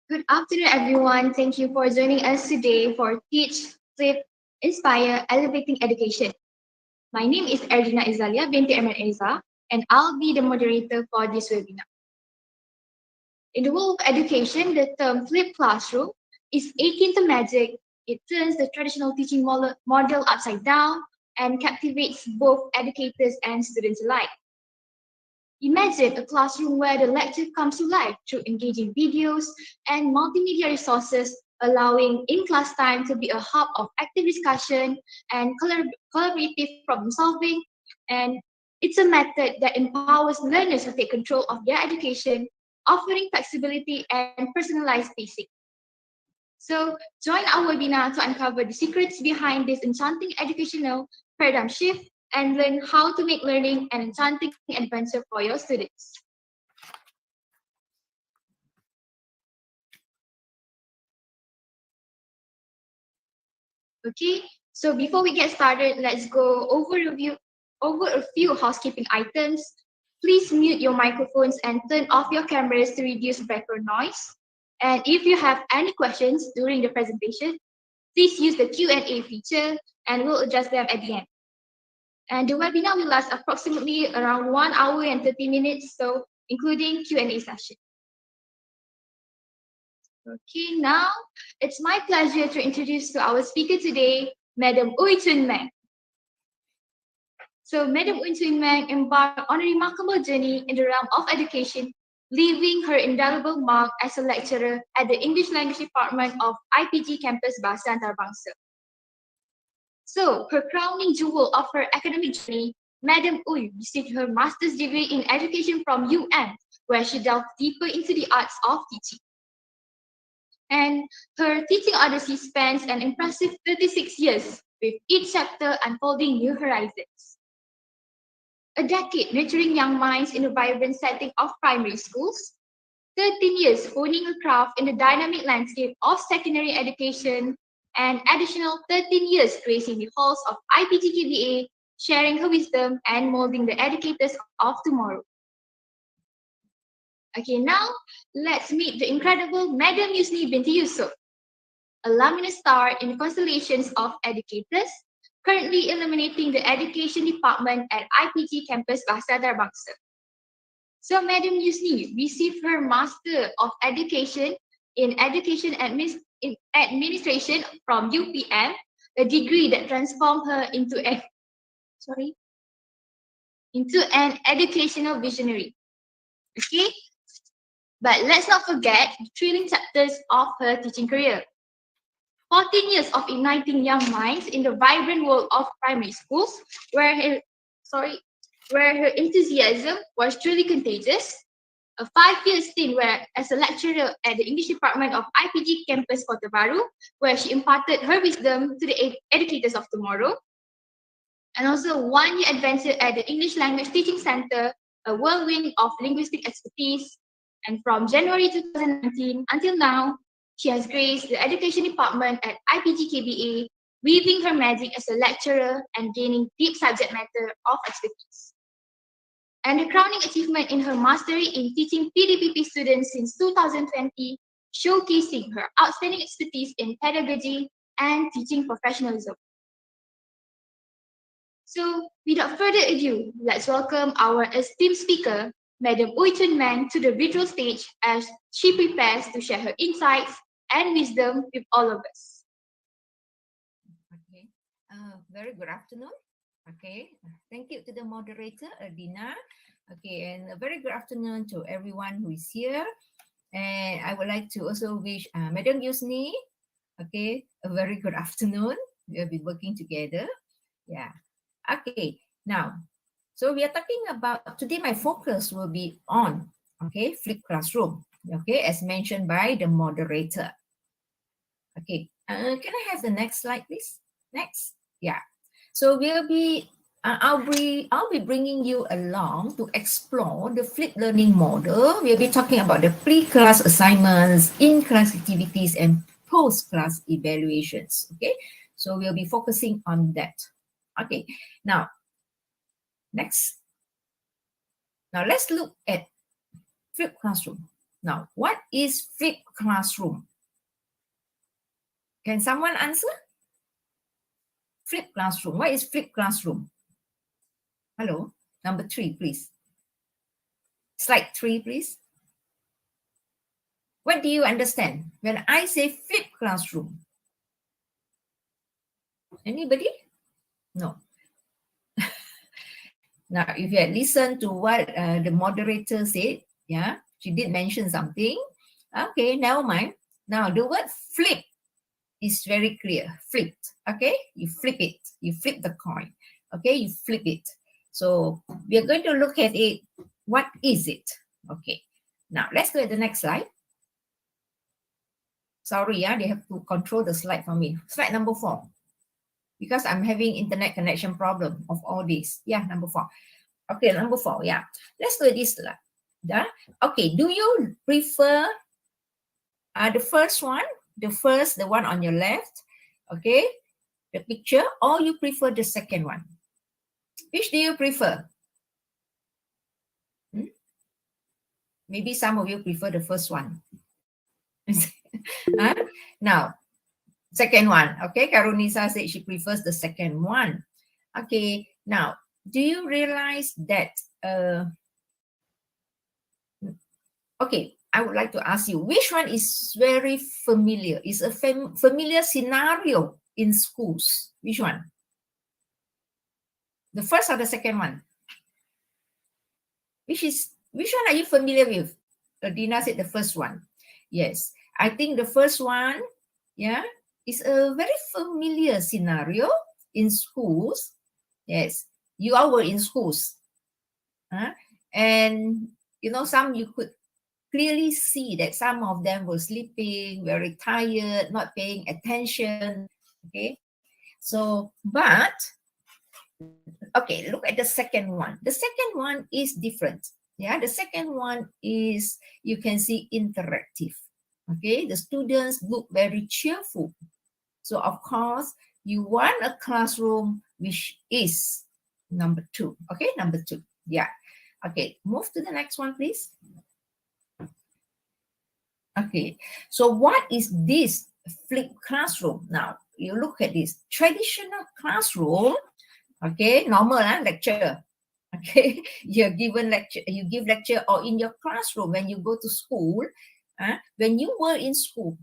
Good afternoon, everyone. Thank you for joining us today for Teach, Flip, Inspire, Elevating Education. My name is Erdina Izalia binti Emir Eza, and I'll be the moderator for this webinar. In the world of education, the term flipped classroom is akin to magic. It turns the traditional teaching model upside down and captivates both educators and students alike. Imagine a classroom where the lecture comes to life through engaging videos and multimedia resources, allowing in-class time to be a hub of active discussion and collaborative problem solving. And it's a method that empowers learners to take control of their education, offering flexibility and personalized pacing. So join our webinar to uncover the secrets behind this enchanting educational paradigm shift and learn how to make learning an enchanting adventure for your students. Okay, so before we get started, let's go over a few housekeeping items. Please mute your microphones and turn off your cameras to reduce background noise. And if you have any questions during the presentation, please use the Q&A feature and we'll address them at the end. And the webinar will last approximately around 1 hour and 30 minutes, so including Q&A session. Okay, now it's my pleasure to introduce to our speaker today, Madam Uy Chun Meng. So Madam Uy Chun Meng embarked on a remarkable journey in the realm of education, leaving her indelible mark as a lecturer at the English Language Department of IPG campus Bahasa Antarabangsa. So, her crowning jewel of her academic journey, Madam Uy received her master's degree in education from UM, where she delved deeper into the arts of teaching. And her teaching odyssey spans an impressive 36 years, with each chapter unfolding new horizons. A decade nurturing young minds in the vibrant setting of primary schools, 13 years honing her craft in the dynamic landscape of secondary education, and additional 13 years gracing the halls of IPG-KBA, sharing her wisdom and molding the educators of tomorrow. Okay, now let's meet the incredible Madam Yusni binti Yusuf, a luminous star in the constellations of educators, currently illuminating the education department at IPG campus Bahasa Antarabangsa. So Madam Yusni received her Master of Education in Education Administration from UPM, a degree that transformed her into an educational visionary. Okay, but let's not forget the thrilling chapters of her teaching career. 14 years of igniting young minds in the vibrant world of primary schools, where her enthusiasm was truly contagious. A 5-year stint as a lecturer at the English department of IPG campus Kota Baru, where she imparted her wisdom to the educators of tomorrow. And also 1-year adventure at the English Language Teaching Center, a whirlwind of linguistic expertise. And from January 2019 until now, she has graced the education department at IPG-KBA, weaving her magic as a lecturer and gaining deep subject matter of expertise. And the crowning achievement in her mastery in teaching PDPP students since 2020, showcasing her outstanding expertise in pedagogy and teaching professionalism. So, without further ado, let's welcome our esteemed speaker, Madam Uy Chun Meng, to the virtual stage as she prepares to share her insights and wisdom with all of us. Okay, very good afternoon. Okay, thank you to the moderator, Dina. Okay, and a very good afternoon to everyone who is here. And I would like to also wish Madam Yusni, okay, a very good afternoon. We have been working together. Yeah. Okay, now, so we are talking about, today my focus will be on, okay, flipped classroom, okay, as mentioned by the moderator. Okay, can I have the next slide, please? Next, yeah. So I'll be bringing you along to explore the flipped learning model. We'll be talking about the pre-class assignments, in-class activities, and post-class evaluations. Okay, so we'll be focusing on that. Okay, now, next. Now let's look at flipped classroom. Now, what is flipped classroom? Can someone answer? Flipped classroom. What is flipped classroom? Hello, number 3, please. Slide 3, please. What do you understand when I say flipped classroom? Anybody? No. Now, if you had listened to what the moderator said, yeah, she did mention something. Okay, never mind. Now, the word flip is very clear. Flipped, okay? You flip it. You flip the coin, okay? You flip it. So, we are going to look at it. What is it? Okay. Now, let's go to the next slide. Sorry, yeah, they have to control the slide for me. Slide number 4. Because I'm having internet connection problem of all this. Yeah, number 4. Okay, number 4, yeah. Let's do this. Yeah. Okay, do you prefer the first one, the one on your left, okay, the picture, or you prefer the second one? Which do you prefer? Maybe some of you prefer the first one. Now, second one, okay, Karunisa said she prefers the second one. Okay, now, do you realize that okay, I would like to ask you, which one is very familiar? Is a familiar scenario in schools? Which one? The first or the second one? Which one are you familiar with? Dina said the first one. Yes, I think the first one, yeah, is a very familiar scenario in schools. Yes, you all were in schools. And, you know, some you could clearly see that some of them were sleeping, very tired, not paying attention. Okay, so, but, okay, look at the second one. The second one is different. Yeah, the second one is, you can see, interactive. Okay, the students look very cheerful. So, of course, you want a classroom which is number 2. Okay, number 2. Yeah. Okay, move to the next one, please. Okay, so what is this flipped classroom? Now, you look at this traditional classroom, okay, normal lecture, okay, you give lecture, or in your classroom when you go to school, when you were in school,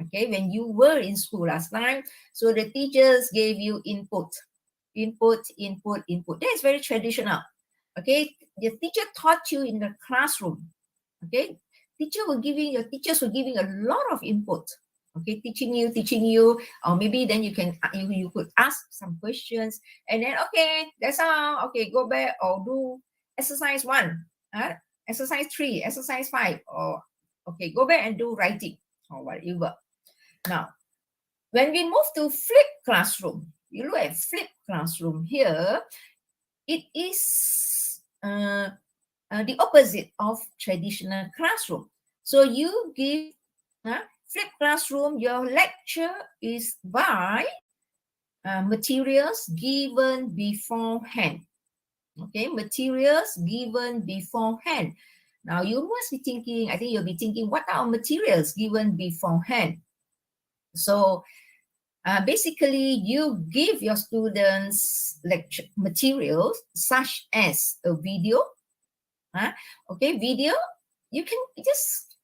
okay, when you were in school last time, so the teachers gave you input. That is very traditional, okay. The teacher taught you in the classroom, okay. Teachers were giving a lot of input, okay, teaching you, or maybe then you could ask some questions, and then, okay, that's all, okay, go back or do exercise 1, exercise 3, exercise 5, or okay, go back and do writing or whatever. Now, when we move to flipped classroom, you look at flipped classroom here, it is the opposite of traditional classroom. So you give flipped classroom, your lecture is by materials given beforehand. Okay, materials given beforehand. Now you must be thinking, I think you'll be thinking, what are materials given beforehand? So basically, you give your students lecture materials such as a video. Okay, video, you can just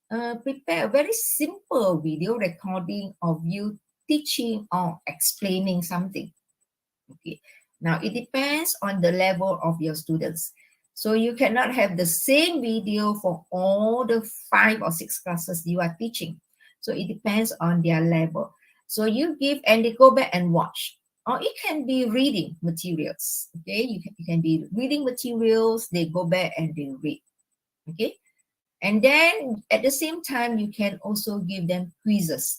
prepare a very simple video recording of you teaching or explaining something. Okay, now it depends on the level of your students. So you cannot have the same video for all the 5 or 6 classes you are teaching. So it depends on their level. So you give and they go back and watch. Or it can be reading materials. Okay, you can be reading materials, they go back and they read. Okay, and then at the same time, you can also give them quiz.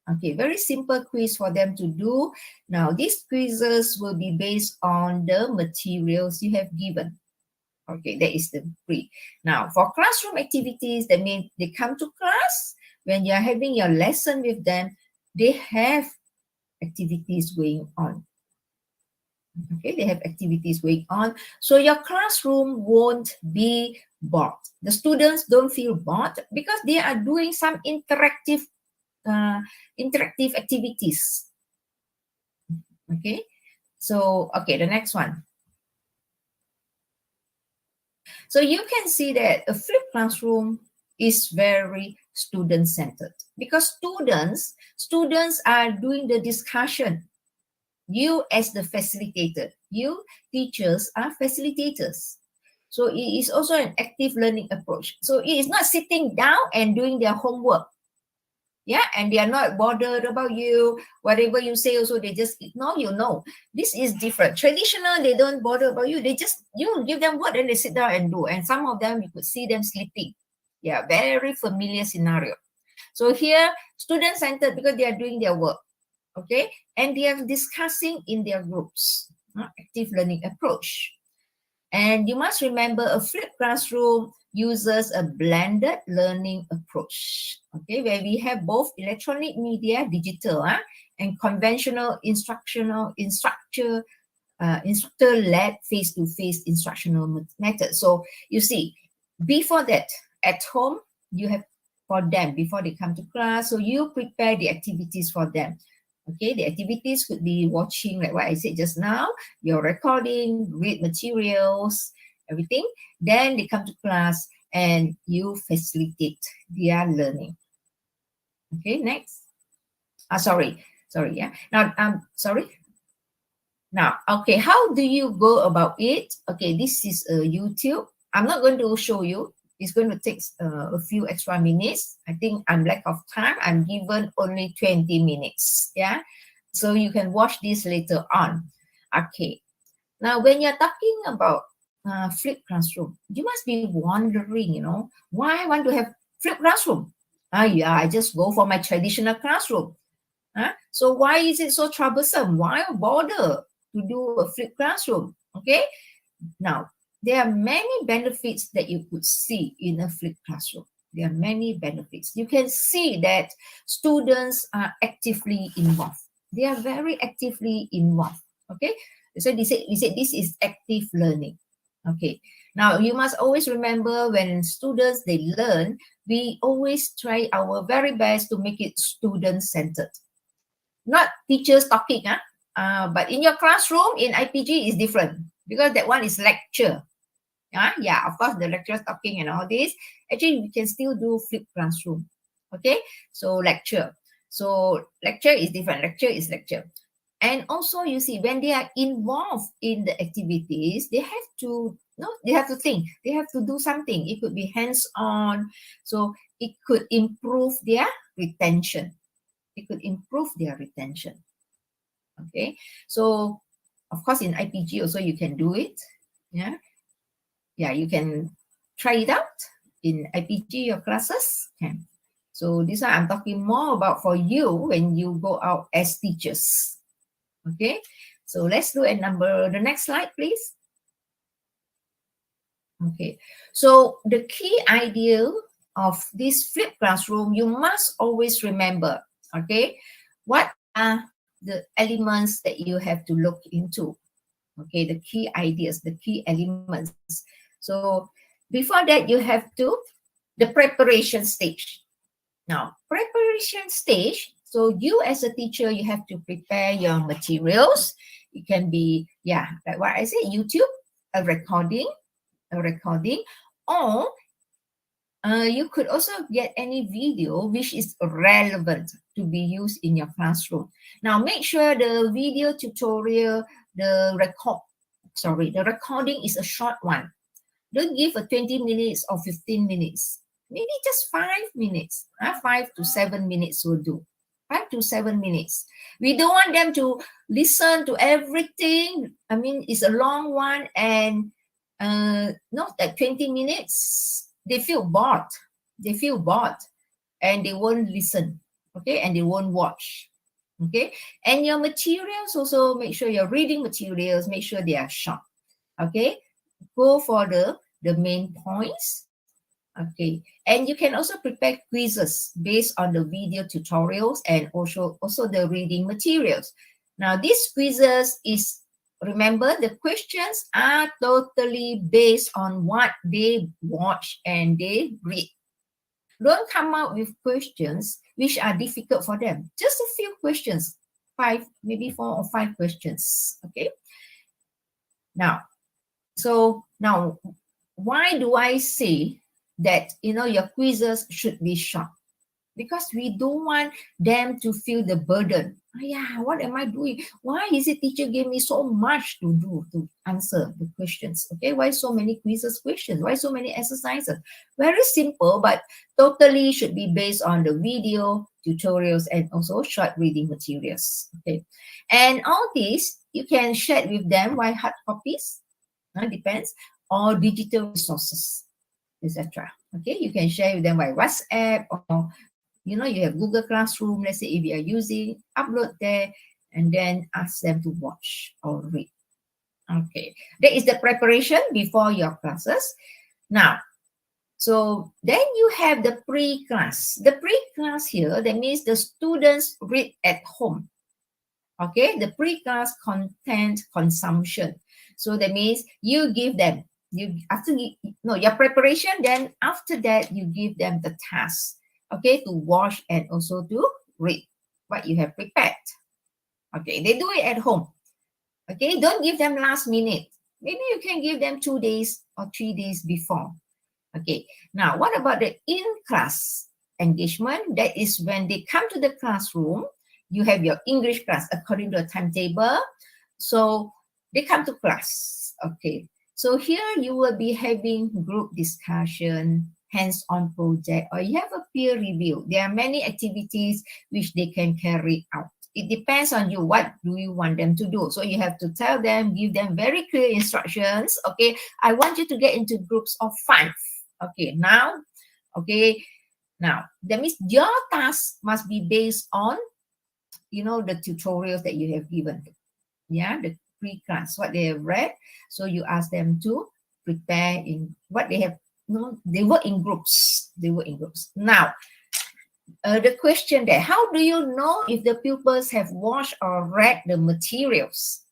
Okay, very simple quiz for them to do. Now, these quizzes will be based on the materials you have given. Okay, that is the free. Now, for classroom activities, that means they come to class. When you're having your lesson with them, they have activities going on. Okay, they have activities going on. So your classroom won't be bored. The students don't feel bored because they are doing some interactive activities. Okay, so okay, the next one. So you can see that a flipped classroom is very student-centered because students are doing the discussion. You as the facilitator, you teachers are facilitators. So it is also an active learning approach. So it is not sitting down and doing their homework. Yeah, and they are not bothered about you. Whatever you say also, they just ignore you. No, this is different. Traditional, they don't bother about you. They just, you give them what and they sit down and do. And some of them, you could see them sleeping. Yeah, very familiar scenario. So here, student-centered because they are doing their work. Okay, and they are discussing in their groups. Active learning approach. And you must remember a flipped classroom uses a blended learning approach, okay, where we have both electronic media, digital, and conventional instructor-led face-to-face instructional method. So you see, before that, at home, you have for them, before they come to class, so you prepare the activities for them. Okay, the activities could be watching, like what I said just now, your recording, read materials, everything. Then they come to class and you facilitate their learning. Okay, next. Sorry, yeah. Now, sorry. Now, okay, how do you go about it? Okay, this is YouTube. I'm not going to show you. It's going to take a few extra minutes. I think I'm lack of time. I'm given only 20 minutes. Yeah. So you can watch this later on. Okay. Now, when you're talking about flipped classroom, you must be wondering, why I want to have flipped classroom? Yeah, I just go for my traditional classroom. So why is it so troublesome? Why bother to do a flipped classroom? Okay. Now, there are many benefits that you could see in a flipped classroom. There are many benefits. You can see that students are actively involved. They are very actively involved. Okay. So we said this is active learning. Okay. Now you must always remember when students they learn, we always try our very best to make it student-centered. Not teachers talking, but in your classroom in IPG is different because that one is lecture. Yeah, of course, the lecturers talking and all this. Actually, we can still do flipped classroom. Okay, so lecture. So lecture is different. Lecture is lecture. And also, you see, when they are involved in the activities, they have to, they have to think. They have to do something. It could be hands-on. So it could improve their retention. It could improve their retention. Okay, so of course in IPG also you can do it. Yeah, you can try it out in IPG, your classes. Okay. So this one I'm talking more about for you when you go out as teachers. Okay, so let's look at the next slide, please. Okay, so the key idea of this flipped classroom, you must always remember, okay, what are the elements that you have to look into? Okay, the key ideas, the key elements. So before that, you have the preparation stage. Now, preparation stage, so you as a teacher, you have to prepare your materials. It can be, like what I said, YouTube, a recording, or you could also get any video which is relevant to be used in your classroom. Now, make sure the video tutorial, the recording is a short one. Don't give a 20 minutes or 15 minutes. Maybe just 5 minutes. 5 to 7 minutes will do. 5 to 7 minutes. We don't want them to listen to everything. I mean, it's a long one and not that 20 minutes. They feel bored. And they won't listen. Okay, and they won't watch. Okay, and your materials also, make sure your reading materials, make sure they are short. Okay, go for the main points. Okay, and you can also prepare quizzes based on the video tutorials and also the reading materials. Now, these quizzes is remember, the questions are totally based on what they watch and they read. Don't come out with questions which are difficult for them. Just a few questions, 5, maybe 4 or 5 questions. Okay. Now, why do I say that, your quizzes should be short? Because we don't want them to feel the burden. Oh, yeah, what am I doing? Why is it teacher gave me so much to do to answer the questions? Okay, why so many quizzes questions? Why so many exercises? Very simple, but totally should be based on the video, tutorials, and also short reading materials. Okay, and all these you can share with them by hard copies, depends, or digital resources, etc. Okay, you can share with them by WhatsApp, or you have Google Classroom. Let's say if you are using, upload there and then ask them to watch or read. Okay, that is the preparation before your classes. Now, so then you have the pre-class. The pre-class here, that means the students read at home. Okay, the pre-class content consumption. So that means you give them, your preparation, then after that you give them the task, okay, to watch and also to read what you have prepared. Okay, they do it at home. Okay, don't give them last minute. Maybe you can give them 2 days or 3 days before. Okay, now what about the in-class engagement? That is when they come to the classroom, you have your English class according to a timetable. So they come to class. Okay, so here you will be having group discussion, hands-on project, or you have a peer review. There are many activities which they can carry out. It depends on you. What do you want them to do? So you have to tell them, give them very clear instructions. Okay, I want you to get into groups of 5. Okay, now that means your task must be based on, the tutorials that you have given. Yeah, the pre-class, what they have read. So you ask them to prepare in what they have. They work in groups. Now, the question there, how do you know if the pupils have watched or read the materials?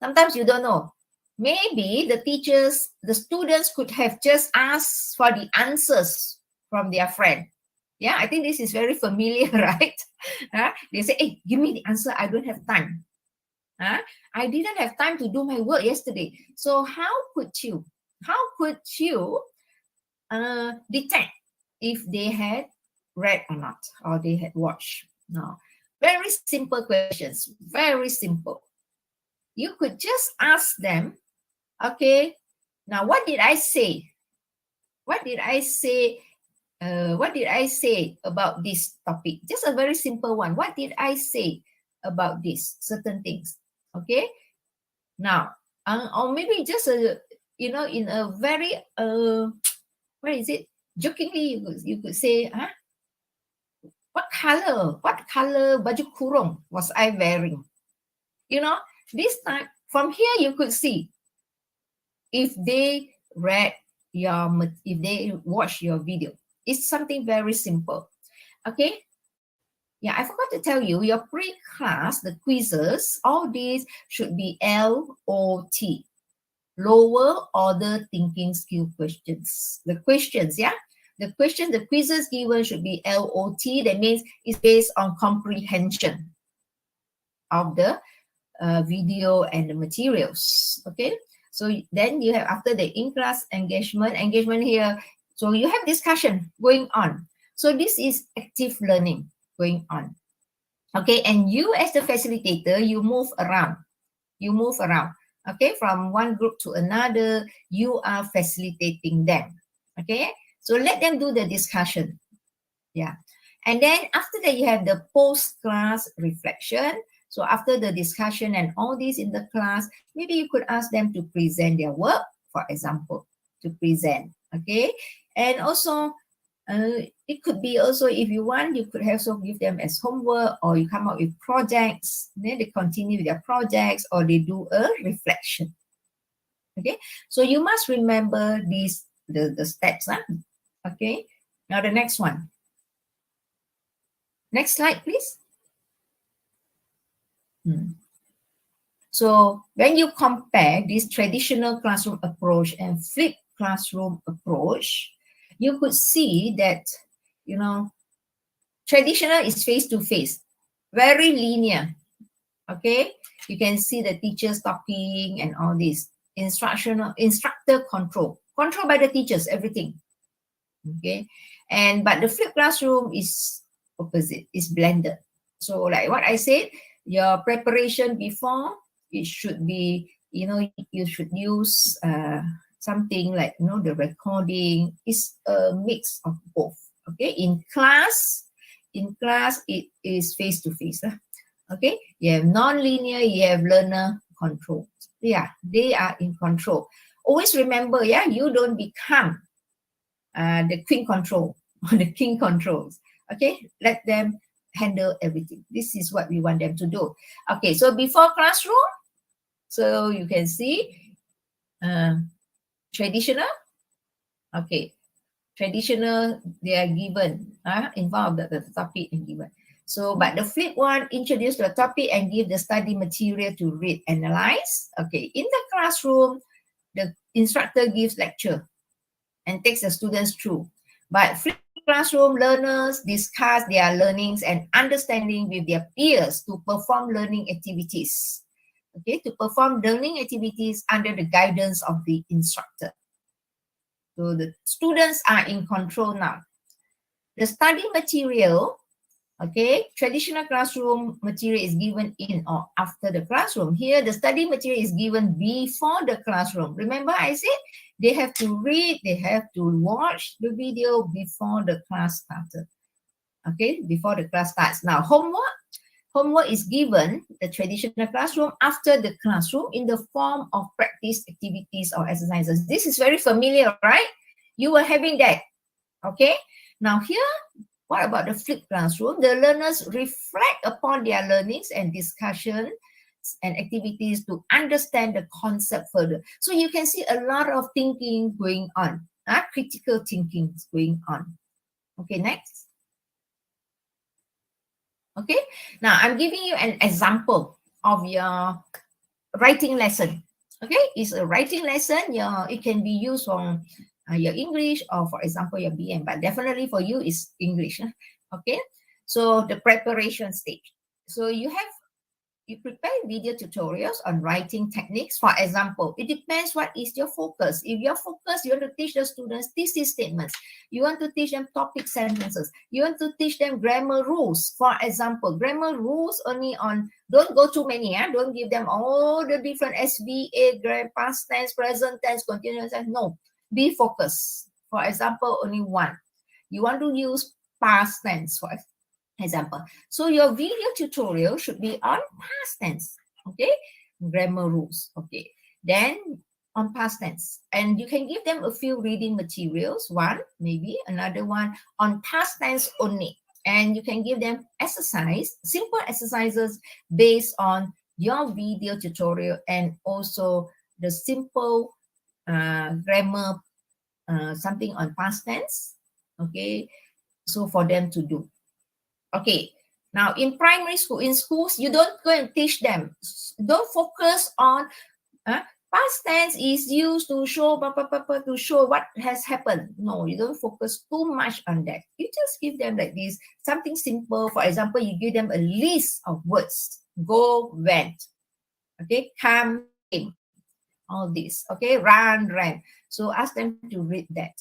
Sometimes you don't know. Maybe the students could have just asked for the answers from their friend. Yeah, I think this is very familiar, right? They say, hey, give me the answer. I don't have time. I didn't have time to do my work yesterday. So how could you detect if they had read or not, or they had watched? No. Very simple questions. Very simple. You could just ask them, okay, now what did I say? What did I say about this topic? Just a very simple one. What did I say about this certain things? Okay. Now, or maybe just in a very jokingly, you could say, what color baju kurung was I wearing? This time from here you could see if they if they watch your video. It's something very simple. Okay. Yeah, I forgot to tell you, your pre-class, the quizzes, all these should be LOT, lower order thinking skill questions. The questions, the quizzes given should be LOT. That means it's based on comprehension of the video and the materials. Okay, so then you have, after the in-class engagement here, so you have discussion going on. So this is active learning going on. Okay, and you as the facilitator, you move around. Okay, from one group to another, you are facilitating them. Okay, so let them do the discussion. Yeah, and then after that, you have the post-class reflection. So after the discussion and all this in the class, maybe you could ask them to present their work, for example, to present. Okay, and also it could be also, if you want, you could also give them as homework, or you come up with projects. Then they continue their projects, or they do a reflection. Okay, so you must remember these the steps. Okay, now the next one. Next slide, please. So when you compare this traditional classroom approach and flipped classroom approach, you could see that, you know, traditional is face-to-face, very linear, okay? You can see the teachers talking and all this. Instructor control by the teachers, everything, okay? But the flipped classroom is opposite, is blended. So like what I said, your preparation before, it should be, you know, you should use something like, you know, the recording is a mix of both, okay? In class, it is face-to-face. Okay, you have non-linear, you have learner control. Yeah, they are in control. Always remember, yeah, you don't become the queen control or the king controls. Okay, let them handle everything. This is what we want them to do. Okay, so before classroom, so you can see traditional. Okay, traditional, they are given involved the topic and given. So, but the flip one, introduce the topic and give the study material to read, analyze. Okay, in the classroom, the instructor gives lecture and takes the students through. But flip classroom, learners discuss their learnings and understanding with their peers to perform learning activities. Okay, to perform learning activities under the guidance of the instructor. So the students are in control now. The study material, okay, traditional classroom material is given in or after the classroom. Here, the study material is given before the classroom. Remember I said they have to read, they have to watch the video before the class started. Okay, before the class starts. Now, homework is given, the traditional classroom, after the classroom in the form of practice activities or exercises. This is very familiar, right? You were having that, okay? Now here, what about the flipped classroom? The learners reflect upon their learnings and discussions and activities to understand the concept further. So you can see a lot of thinking going on, critical thinking is going on. Okay, next. Okay, now I'm giving you an example of your writing lesson. Okay, it's a writing lesson. It can be used from your English or, for example, your BM, but definitely for you is English. Okay, so the preparation stage. So you prepare video tutorials on writing techniques. For example, it depends what is your focus. If your focus, you want to teach the students thesis statements, you want to teach them topic sentences, you want to teach them grammar rules. For example, grammar rules only on, don't go too many, don't give them all the different SVA, past tense, present tense, continuous tense. No, be focused. For example, only one. You want to use past tense, for example. So your video tutorial should be on past tense, okay? Grammar rules, okay? Then on past tense. And you can give them a few reading materials, one, maybe, another one on past tense only. And you can give them simple exercises based on your video tutorial and also the simple grammar, something on past tense, okay? So for them to do. Okay, now in primary school, in schools, you don't go and teach them. Don't focus on past tense is used to show, to show what has happened. No, you don't focus too much on that. You just give them like this, something simple. For example, you give them a list of words. Go, went. Okay, come, came. All this. Okay, run, ran. So ask them to read that.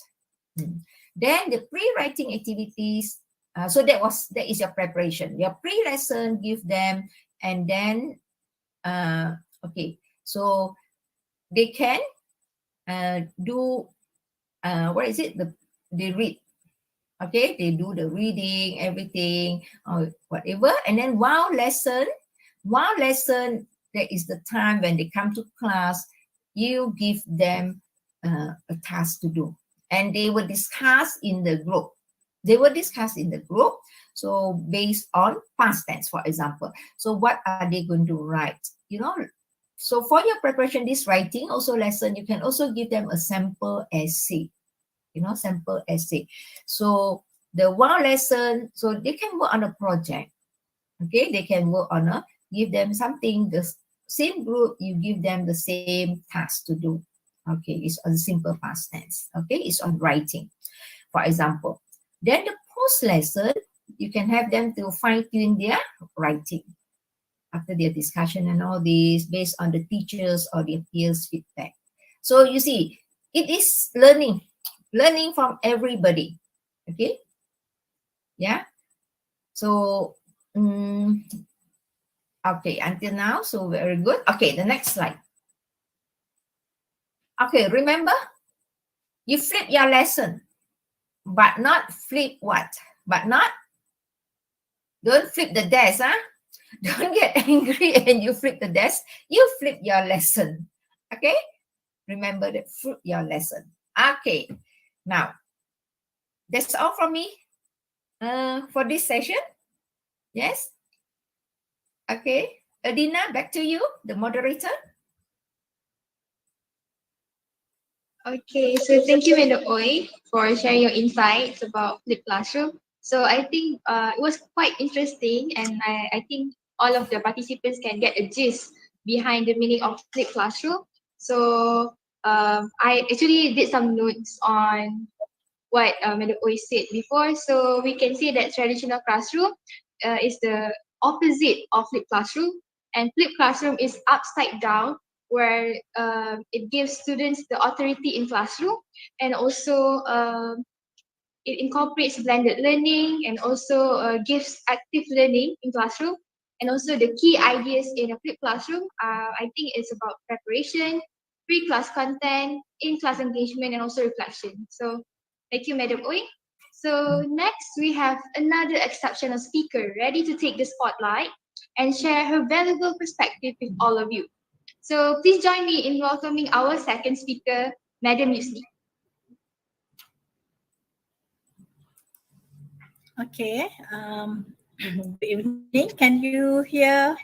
Then the pre-writing activities. So that is your preparation. Your pre-lesson, give them, and then okay, so they can do what is it? They read. Okay, they do the reading, everything, or whatever, and then while lesson, that is the time when they come to class, you give them a task to do, and they will discuss in the group. So based on past tense, for example. So what are they going to write? So for your preparation, this writing also lesson, you can also give them a sample essay. Sample essay. So the one lesson, so they can work on a project. Okay, they can work on give them something, same group, you give them the same task to do. Okay, it's on simple past tense. Okay, it's on writing, for example. Then the post lesson, you can have them to fine tune their writing after their discussion and all this based on the teachers or their peers' feedback. So you see, it is learning from everybody. Okay, yeah. So, okay, until now, so very good. Okay, the next slide. Okay, remember, you flip your lesson, but not flip what? But not, don't flip the desk, huh? Don't get angry and you flip the desk. You flip your lesson. Okay? Remember that, flip your lesson. Okay. Now, that's all from me for this session. Yes? Okay. Adina, back to you, the moderator. Okay, so thank you, Madam Oi, for sharing your insights about flipped classroom. So I think it was quite interesting, and I think all of the participants can get a gist behind the meaning of flipped classroom. So I actually did some notes on what Madam Oi said before. So we can see that traditional classroom is the opposite of flipped classroom, and flipped classroom is upside down, where it gives students the authority in classroom, and also it incorporates blended learning, and also gives active learning in classroom. And also the key ideas in a flipped classroom, I think it's about preparation, pre-class content, in-class engagement, and also reflection. So thank you, Madam Oi. So next we have another exceptional speaker ready to take the spotlight and share her valuable perspective with all of you. So please join me in welcoming our second speaker, Madam Yusni. Okay. Good evening. Can you hear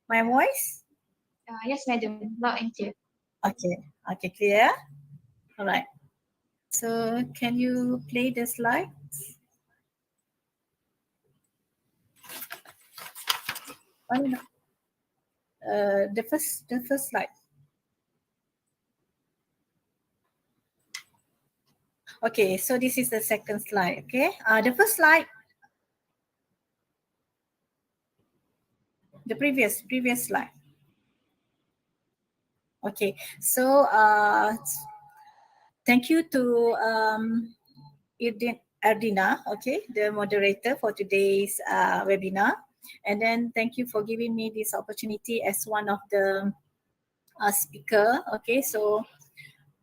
my voice? Yes, Madam, loud and clear. Okay. Okay, clear. All right. So can you play the slide? Oh, no. The first slide. Okay, so this is the second slide. Okay. The first slide. The previous slide. Okay. So thank you to Erdina, okay, the moderator for today's webinar. And then thank you for giving me this opportunity as one of the speaker. Okay, so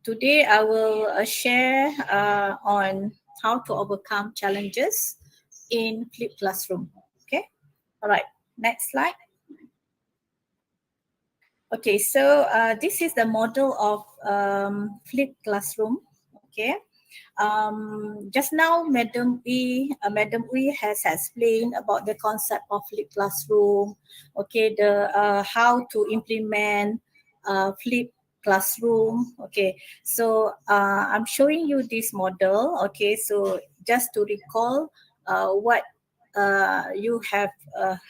today I will share on how to overcome challenges in flipped classroom. Okay, all right, next slide. Okay, so this is the model of flipped classroom. Okay, just now, Madam Wee has explained about the concept of flipped classroom. Okay, the how to implement flipped classroom. Okay, so I'm showing you this model. Okay, so just to recall what you have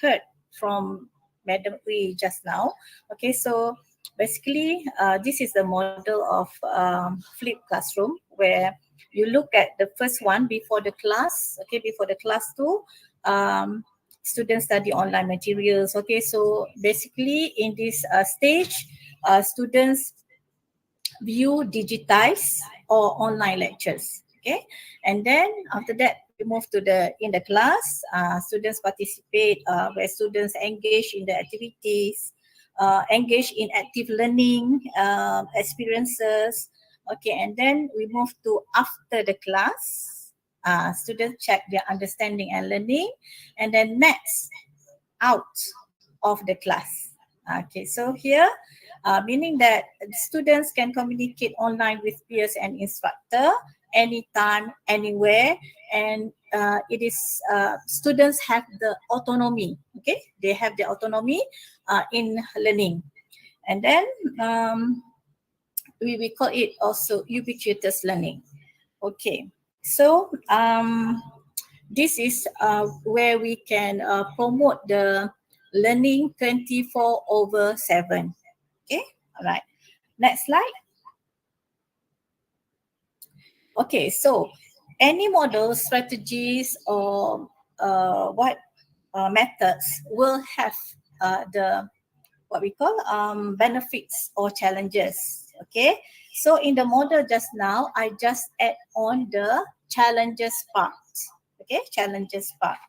heard from Madam Wee just now. Okay, so basically, this is the model of flipped classroom where you look at the first one before the class. Okay, before the class two, students study online materials. Okay, so basically in this stage, students view digitized or online lectures. Okay, and then after that we move to the in the class. Students participate, where students engage in the activities, engage in active learning experiences. Okay, and then we move to after the class. Students check their understanding and learning, and then next out of the class. Okay, so here, meaning that students can communicate online with peers and instructor anytime, anywhere, and it is students have the autonomy. Okay, they have the autonomy in learning, and then we call it also ubiquitous learning. Okay, so this is where we can promote the learning 24/7. Okay, all right. Next slide. Okay, so any model, strategies, or methods will have the what we call benefits or challenges. Okay, so in the model just now, I just add on the challenges part. Okay, challenges part.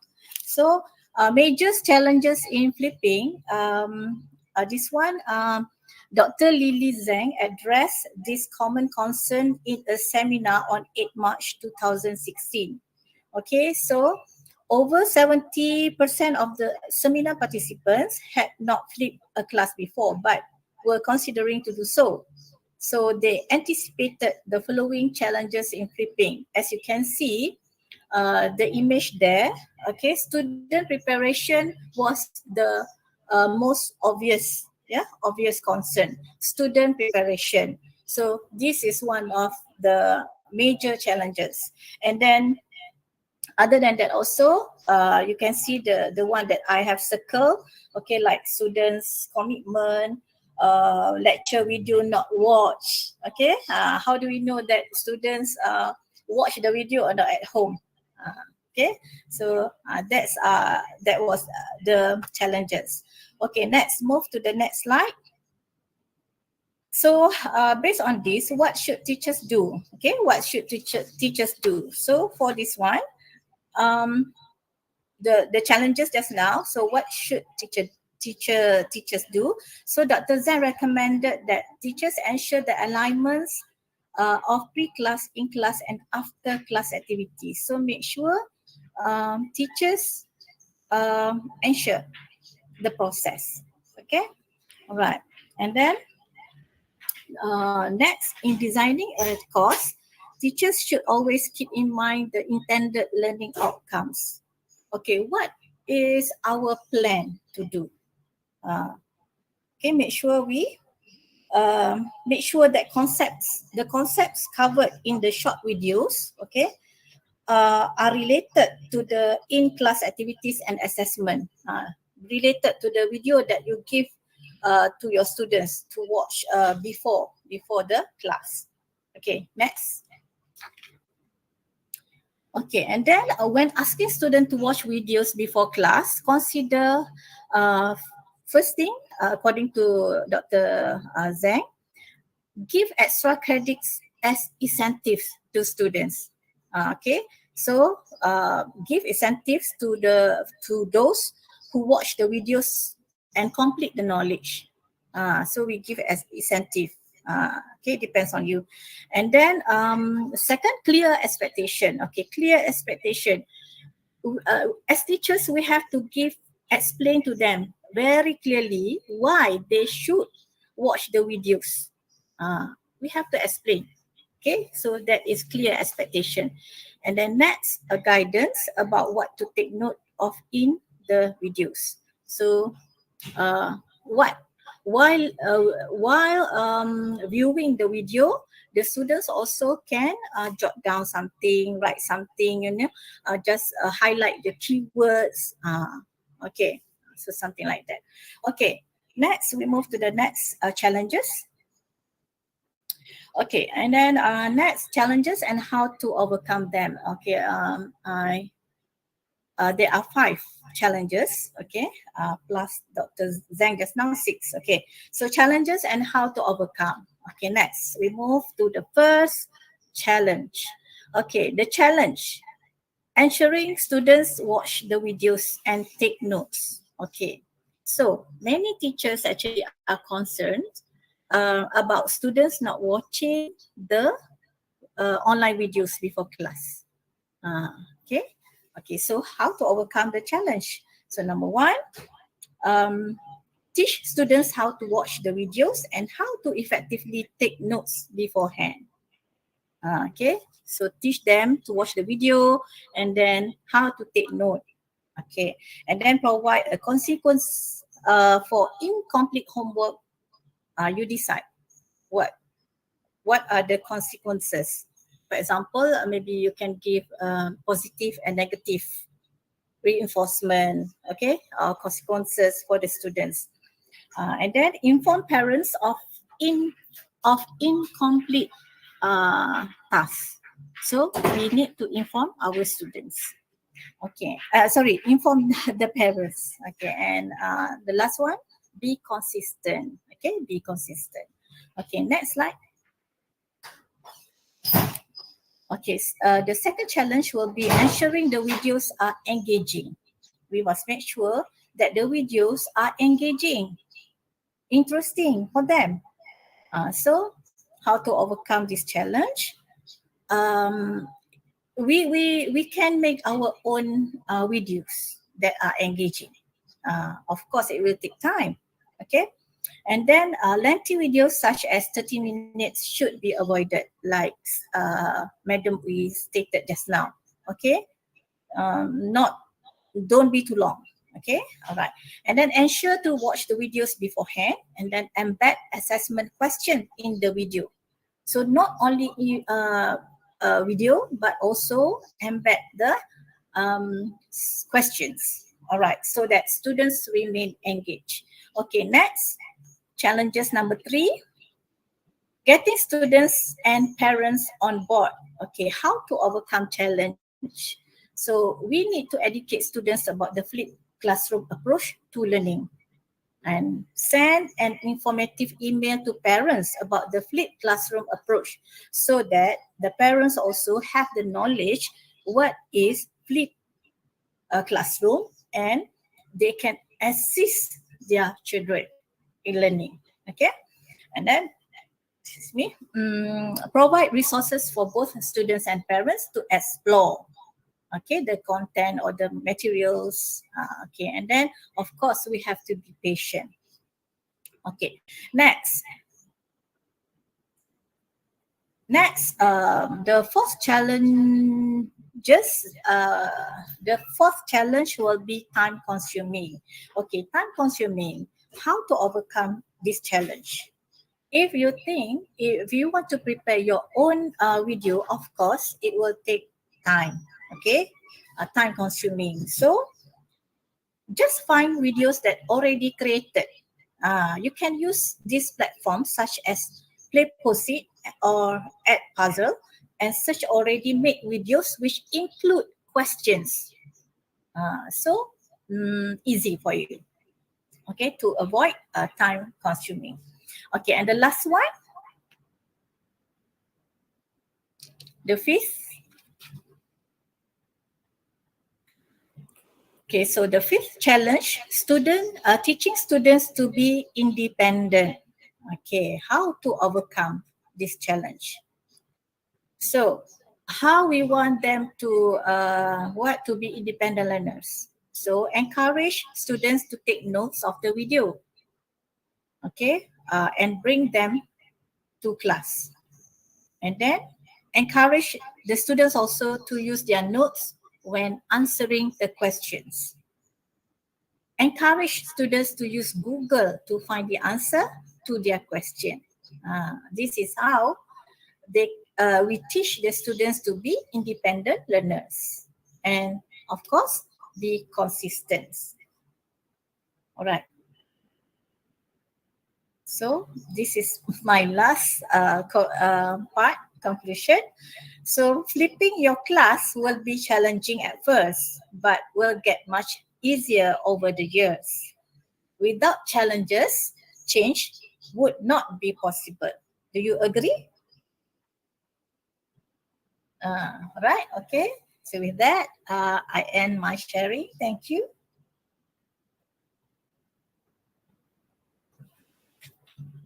So major challenges in flipping. This one, Dr. Lily Zhang addressed this common concern in a seminar on 8 March 2016. Okay, so over 70% of the seminar participants had not flipped a class before, but were considering to do so. So they anticipated the following challenges in flipping. As you can see, the image there, okay, student preparation was the most obvious concern, student preparation. So this is one of the major challenges. And then other than that also, you can see the one that I have circled, okay, like students' commitment, lecture video not watch, okay. How do we know that students watch the video or not at home? Okay, so that was the challenges. Okay, next, move to the next slide. So based on this, what should teachers do? Okay, what should teachers do? So for this one, the challenges just now. So what should teachers do? So Dr. Zhang recommended that teachers ensure the alignments of pre-class, in-class, and after-class activities. So make sure teachers ensure the process. Okay, all right. And then next, in designing a course, teachers should always keep in mind the intended learning outcomes. Okay, what is our plan to do? Okay, make sure that the concepts covered in the short videos, okay, are related to the in-class activities and assessment, related to the video that you give to your students to watch before the class. Okay, next. Okay, and then when asking students to watch videos before class, consider first thing, according to Dr. Zhang, give extra credits as incentives to students. Okay, so give incentives to those who watch the videos and complete the knowledge. So we give as incentive. Okay, depends on you. And then second, clear expectation. Okay, clear expectation. As teachers, we have to explain to them very clearly why they should watch the videos. We have to explain. Okay, so that is clear expectation. And then next, a guidance about what to take note of in the videos. So while viewing the video, the students also can jot down something, write something, just highlight the keywords. Okay, so something like that. Okay, next we move to the next challenges. Okay, and then next, challenges and how to overcome them. Okay, there are 5 challenges, okay, plus Dr. Zhang just now 6. Okay, so challenges and how to overcome. Okay, next we move to the first challenge. Okay, the challenge, ensuring students watch the videos and take notes. Okay, so many teachers actually are concerned about students not watching the online videos before class. Okay, so how to overcome the challenge? So number 1, teach students how to watch the videos and how to effectively take notes beforehand. Okay, so teach them to watch the video and then how to take note. Okay, and then provide a consequence for incomplete homework. You decide what are the consequences. For example, maybe you can give positive and negative reinforcement, okay, consequences for the students. And then inform parents of incomplete tasks. So we need to inform our students. Okay, inform the parents. Okay, and the last one, be consistent. Okay, be consistent. Okay, next slide. Okay, the second challenge will be ensuring the videos are engaging. We must make sure that the videos are engaging, interesting for them. So, how to overcome this challenge? We can make our own videos that are engaging. Of course, it will take time. Okay, and then lengthy videos such as 30 minutes should be avoided, like Madam we stated just now. Okay, not don't be too long. Okay, all right. And then ensure to watch the videos beforehand and then embed assessment question in the video. So not only video, but also embed the questions. All right, so that students remain engaged. Okay, next, challenges number 3, getting students and parents on board. Okay, how to overcome challenge? So we need to educate students about the flipped classroom approach to learning and send an informative email to parents about the flipped classroom approach so that the parents also have the knowledge what is flipped classroom and they can assist their children in learning. Okay, and then provide resources for both students and parents to explore the content or the materials. And then of course we have to be patient. Okay, next, the fourth challenge. The fourth challenge will be time consuming. Okay, time consuming. How to overcome this challenge? If you want to prepare your own video, of course, it will take time. Okay, time consuming. So just find videos that already created. You can use these platforms such as Play-Posit or Puzzle and search already made videos which include questions. Easy for you. Okay, to avoid time consuming. Okay, and the last one, the fifth. Okay, so the fifth challenge, teaching students to be independent. Okay, how to overcome this challenge? So, how we want them to to be independent learners? So, encourage students to take notes of the video. Okay, and bring them to class. And then encourage the students also to use their notes when answering the questions. Encourage students to use Google to find the answer to their question. This is how we teach the students to be independent learners and, of course, be consistent. All right. So this is my last part, conclusion. So flipping your class will be challenging at first, but will get much easier over the years. Without challenges, change would not be possible. Do you agree? Right, okay. So with that, I end my sharing. Thank you.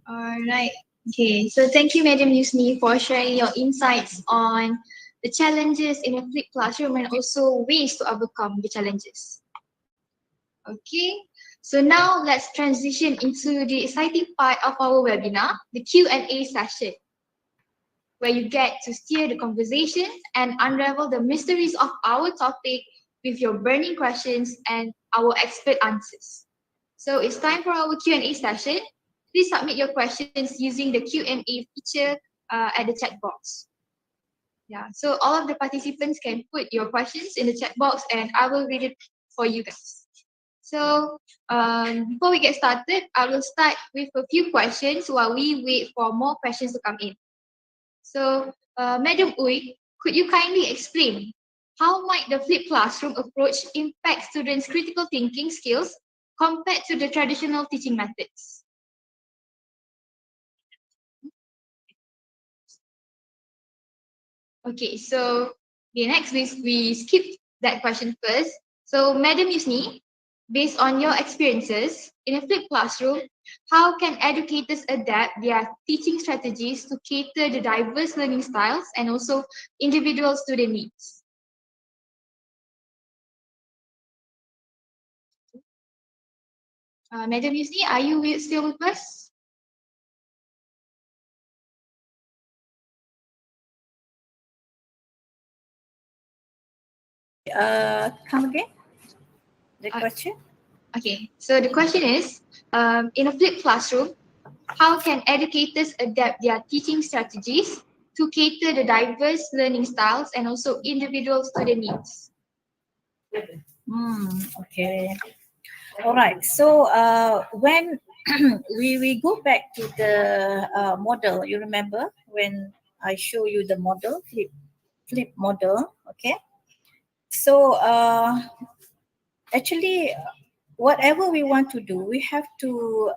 All right. Okay. So thank you, Madam Yusni, for sharing your insights on the challenges in a flipped classroom and also ways to overcome the challenges. Okay. So now let's transition into the exciting part of our webinar, the Q&A session, where you get to steer the conversation and unravel the mysteries of our topic with your burning questions and our expert answers. So it's time for our Q&A session. Please submit your questions using the Q&A feature at the chat box. Yeah, so all of the participants can put your questions in the chat box and I will read it for you guys. So before we get started, I will start with a few questions while we wait for more questions to come in. So Madam Uy, could you kindly explain how might the flipped classroom approach impact students' critical thinking skills compared to the traditional teaching methods? Okay, so next we skip that question first. So Madam Yusni, based on your experiences in a flipped classroom, how can educators adapt their teaching strategies to cater the diverse learning styles and also individual student needs? Madam Yusni, are you still with us? Come again? The question? Okay, so the question is, in a flipped classroom, how can educators adapt their teaching strategies to cater the diverse learning styles and also individual student needs? Okay. All right. So when we go back to the model, you remember when I show you the model, flip model, okay? So actually, whatever we want to do, we have to,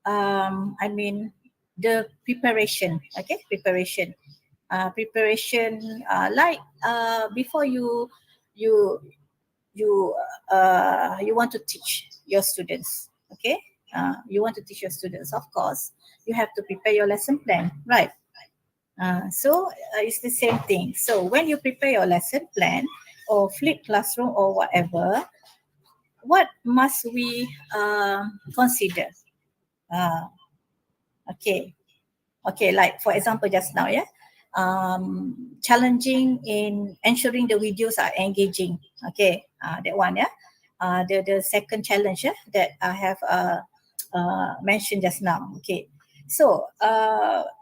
the preparation, okay? Preparation, like before you you want to teach your students, okay? You want to teach your students, of course you have to prepare your lesson plan, right? So it's the same thing. So when you prepare your lesson plan or flip classroom or whatever, what must we consider? uh, okay like for example just now, yeah, challenging in ensuring the videos are engaging, okay, that one, yeah. The second challenge, yeah, that I have mentioned just now, okay. So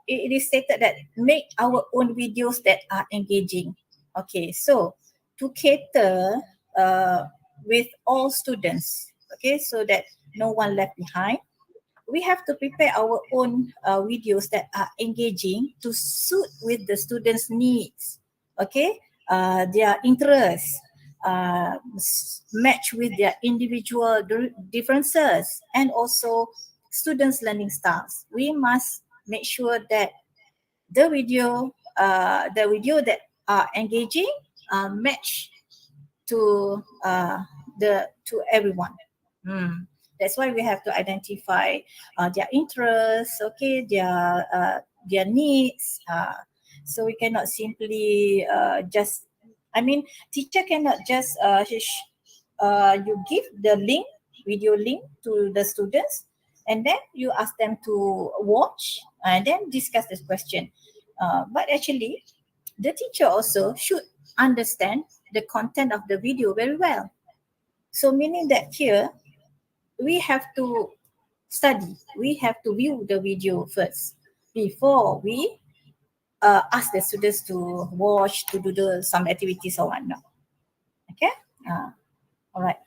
it is stated that make our own videos that are engaging, okay. So to cater with all students, okay, so that no one left behind, we have to prepare our own videos that are engaging to suit with the students' needs, okay, their interests, match with their individual differences and also students' learning styles. We must make sure that the video that are engaging match to to everyone. That's why we have to identify their interests, okay, their needs. So we cannot simply just, teacher cannot just you give the link, video link to the students, and then you ask them to watch and then discuss this question. But actually, the teacher also should understand the content of the video very well. So meaning that here, we have to study, we have to view the video first before we ask the students to watch, to do some activities or whatnot. Okay? All right.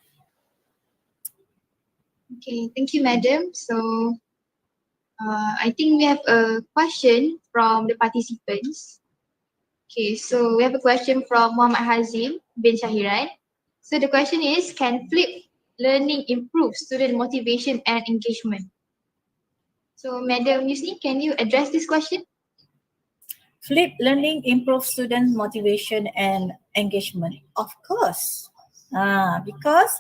Okay, thank you, Madam. So I think we have a question from the participants. Okay, so we have a question from Muhammad Hazim bin Shahiran. So the question is, can flipped learning improve student motivation and engagement? So Madam Yusni, can you address this question? Flip learning improves student motivation and engagement. Of course. Because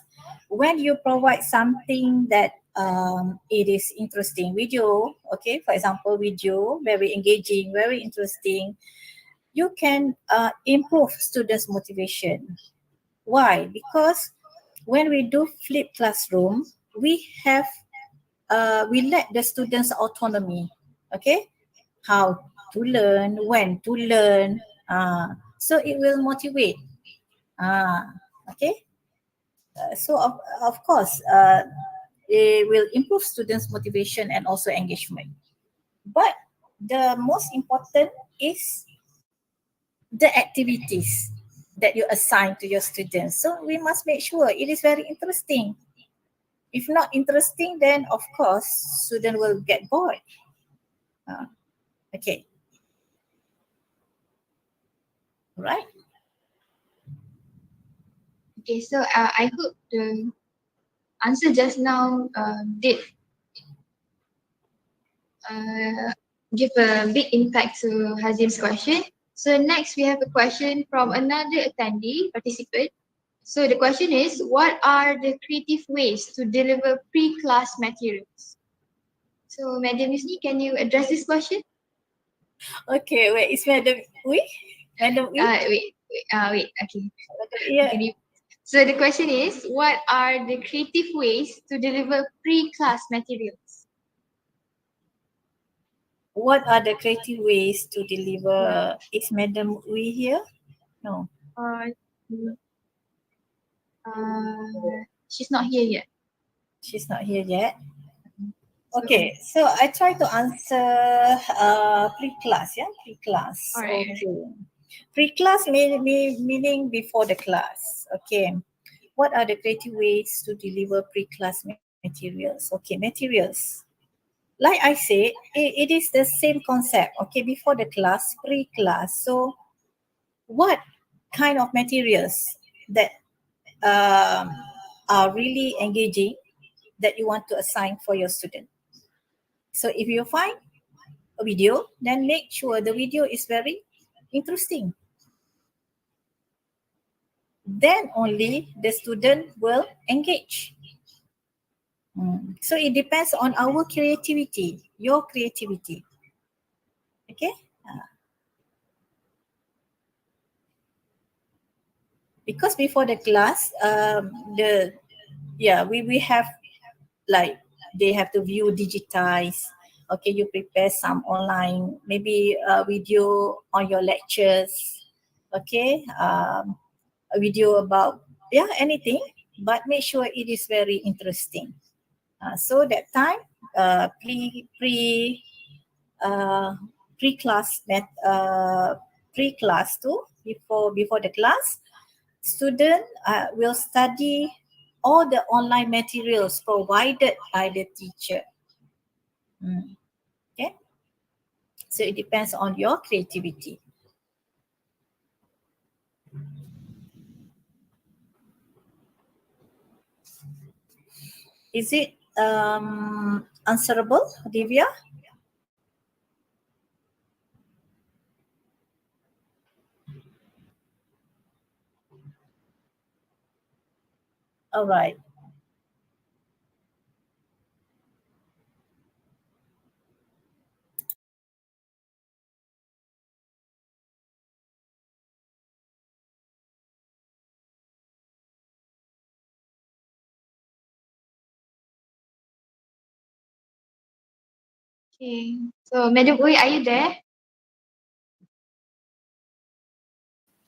when you provide something that it is interesting, video, okay, for example, video, very engaging, very interesting, you can improve students' motivation. Why? Because when we do flip classroom, we have we let the students autonomy, okay, how to learn, when to learn, so it will motivate, okay. So of course it will improve students' motivation and also engagement. But the most important is the activities. that you assign to your students. So we must make sure it is very interesting. If not interesting, then of course student will get bored. Okay. Right. Okay, so I hope the answer just now did give a big impact to Hazim's question. So next we have a question from another attendee participant. So the question is, what are the creative ways to deliver pre-class materials? So Madam Yusni, can you address this question? Okay, wait, is Madam Wee? Madam Wee? Wait, okay. Yeah. Okay. So the question is, what are the creative ways to deliver pre-class materials? What are the creative ways to deliver? Is Madam Wee here? No. She's not here yet. She's not here yet. Okay, so I try to answer pre-class, yeah? Pre-class. Alright. Okay. Pre-class meaning before the class. Okay. What are the creative ways to deliver pre-class materials? Okay, materials. Like I said, it is the same concept. Okay, before the class, pre-class. So what kind of materials that are really engaging that you want to assign for your student? So if you find a video, then make sure the video is very interesting. Then only the student will engage. So it depends on our creativity, your creativity. Okay? Because before the class, we have like they have to view digitize. Okay, you prepare some online, maybe a video on your lectures. Okay, a video about anything, but make sure it is very interesting. So that time, pre-class too, before the class, student will study all the online materials provided by the teacher. Okay, so it depends on your creativity. Is it answerable, Divya? All right. Okay. So Madam Uy, are you there?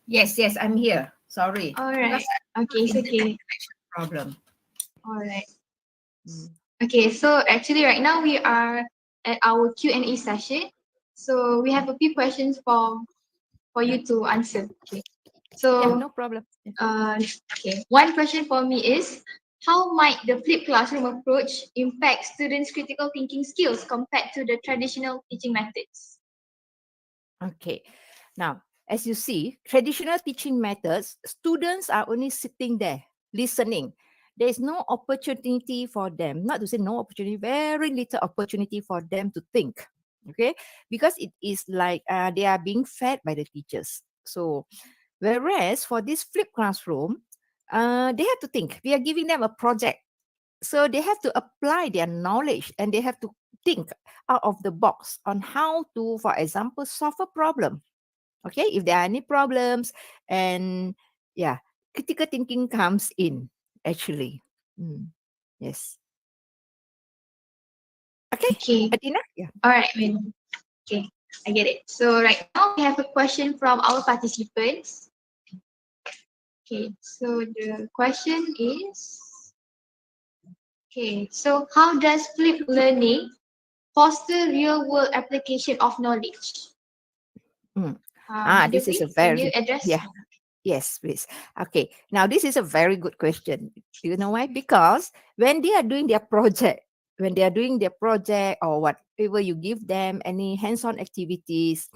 Yes, I'm here. Sorry. Alright. Okay, it's okay. Problem. Alright. Okay, so actually right now we are at our Q&A session. So we have a few questions for you to answer. Okay. So no problem. okay. One question for me is, how might the flipped classroom approach impact students' critical thinking skills compared to the traditional teaching methods? Okay. Now, as you see, traditional teaching methods, students are only sitting there listening. There is no opportunity for them, not to say no opportunity, very little opportunity for them to think. Okay, because it is like they are being fed by the teachers. So, whereas for this flipped classroom, they have to think. We are giving them a project. So they have to apply their knowledge and they have to think out of the box on how to, for example, solve a problem. Okay, if there are any problems, and critical thinking comes in actually. Yes. Okay. Adina? Yeah. Alright, Madam. Okay, I get it. So right now we have a question from our participants. Okay, so the question is, okay, so how does flipped learning foster real-world application of knowledge? This is a Can you very address? yeah. Yes, please. Okay. Now, this is a very good question. You know why? Because when they are doing their project, or whatever you give them, any hands-on activities,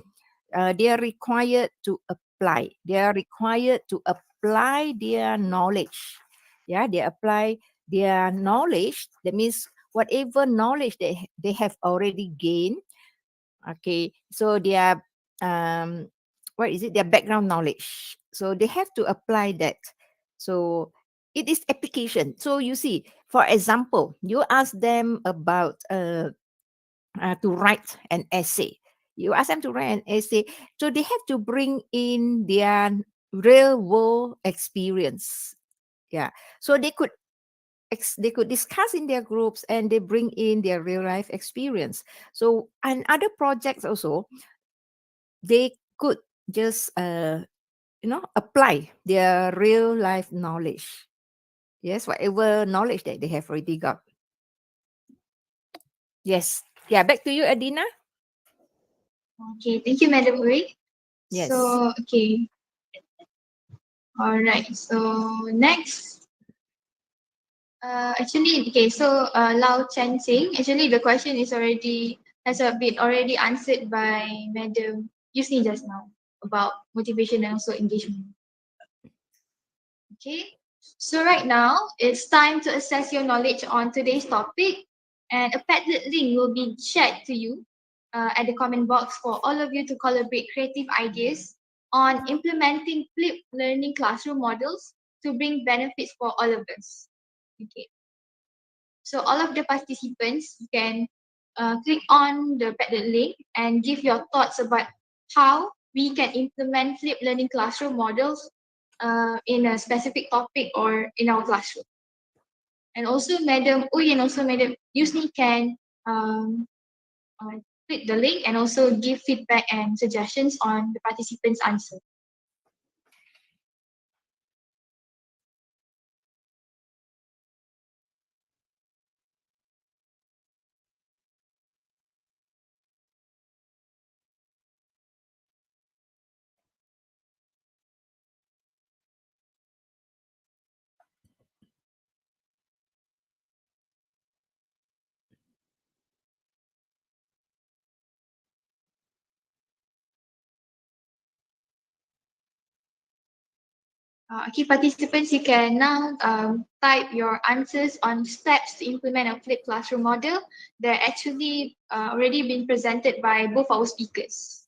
they are required to apply. They are required to apply their knowledge. Yeah, they apply their knowledge. That means whatever knowledge they have already gained. Okay, so their what is it? Their background knowledge. So they have to apply that. So it is application. So you see, for example, you ask them about to write an essay. You ask them to write an essay, so they have to bring in their real world experience. Yeah, so they could discuss in their groups and they bring in their real life experience. So and other projects also, they could just apply their real life knowledge. Yes, whatever knowledge that they have already got. Yes. Yeah, back to you, Adina. Okay, thank you, Madam Uri. Yes. So, okay. All right. So next, actually, okay. So Lau Chen Sing. Actually, the question has been already answered by Madam Yusni just now about motivation and also engagement. Okay. So right now, it's time to assess your knowledge on today's topic, and a Padlet link will be shared to you at the comment box for all of you to collaborate creative ideas on implementing flipped learning classroom models to bring benefits for all of us. Okay. So all of the participants can click on the Padlet link and give your thoughts about how we can implement flipped learning classroom models in a specific topic or in our classroom. And also Madam Uy and also Madam Yusni can click the link and also give feedback and suggestions on the participants' answer. Okay, participants, you can now type your answers on steps to implement a flipped classroom model. They're actually already been presented by both our speakers.